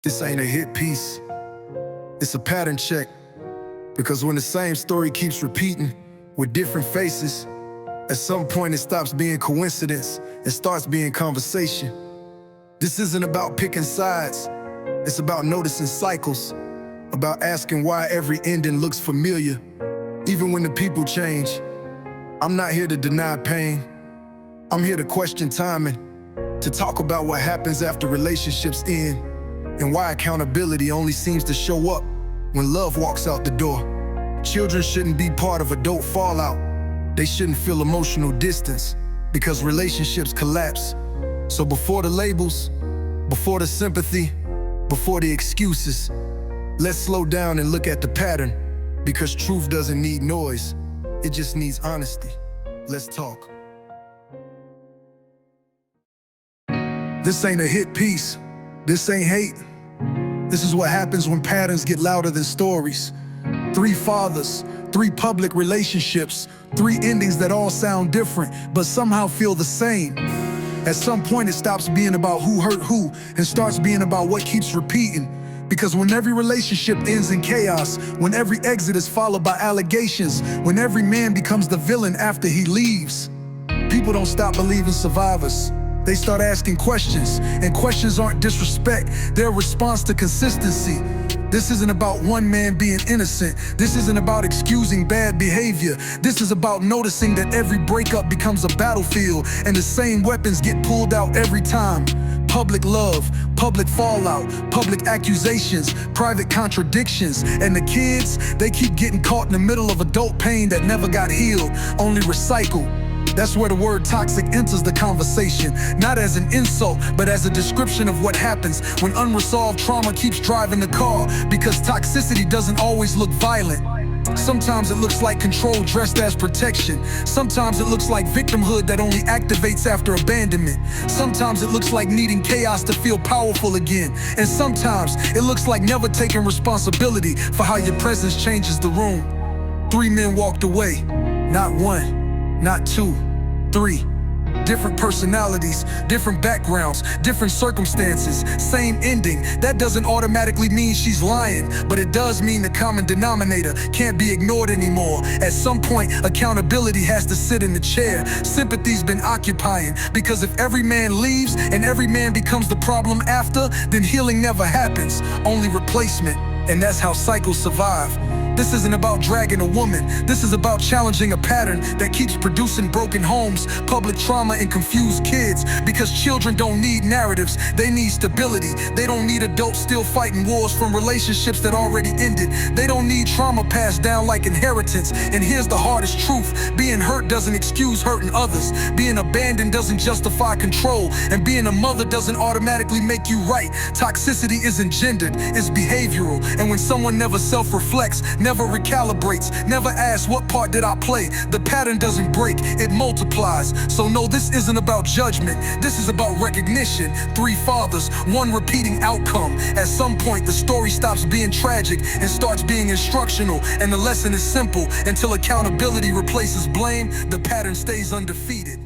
This ain't a hit piece, it's a pattern check. Because when the same story keeps repeating with different faces, at some point it stops being coincidence and starts being conversation. This isn't about picking sides, it's about noticing cycles, about asking why every ending looks familiar, even when the people change. I'm not here to deny pain, I'm here to question timing, to talk about what happens after relationships end, and why accountability only seems to show up when love walks out the door. Children shouldn't be part of adult fallout. They shouldn't feel emotional distance because relationships collapse. So before the labels, before the sympathy, before the excuses, let's slow down and look at the pattern, because truth doesn't need noise, it just needs honesty. Let's talk. This ain't a hit piece, this ain't hate. This is what happens when patterns get louder than stories. 3 fathers, 3 public relationships, 3 endings that all sound different, but somehow feel the same. At some point it stops being about who hurt who and starts being about what keeps repeating. Because when every relationship ends in chaos, when every exit is followed by allegations, when every man becomes the villain after he leaves, people don't stop believing survivors. They start asking questions, and questions aren't disrespect, they're a response to consistency. This isn't about one man being innocent. This isn't about excusing bad behavior. This is about noticing that every breakup becomes a battlefield, and the same weapons get pulled out every time. Public love, public fallout, public accusations, private contradictions, and the kids, they keep getting caught in the middle of adult pain that never got healed, only recycled. That's where the word toxic enters the conversation, not as an insult, but as a description of what happens when unresolved trauma keeps driving the car, because toxicity doesn't always look violent. Sometimes it looks like control dressed as protection. Sometimes it looks like victimhood that only activates after abandonment. Sometimes it looks like needing chaos to feel powerful again. And sometimes it looks like never taking responsibility for how your presence changes the room. 3 men walked away, not 1, not 2, 3. Different personalities, different backgrounds, different circumstances, same ending. That doesn't automatically mean she's lying, but it does mean the common denominator can't be ignored anymore. At some point, accountability has to sit in the chair. Sympathy's been occupying, because if every man leaves and every man becomes the problem after, then healing never happens, only replacement. And that's how cycles survive. This isn't about dragging a woman. This is about challenging a pattern that keeps producing broken homes, public trauma, and confused kids. Because children don't need narratives, they need stability. They don't need adults still fighting wars from relationships that already ended. They don't need trauma passed down like inheritance. And here's the hardest truth: being hurt doesn't excuse hurting others. Being abandoned doesn't justify control. And being a mother doesn't automatically make you right. Toxicity isn't gendered, it's behavioral. And when someone never self-reflects, never recalibrates, never asks what part did I play, the pattern doesn't break, it multiplies. So no, this isn't about judgment, this is about recognition. 3 fathers, 1 repeating outcome. At some point the story stops being tragic and starts being instructional. And the lesson is simple: until accountability replaces blame, the pattern stays undefeated.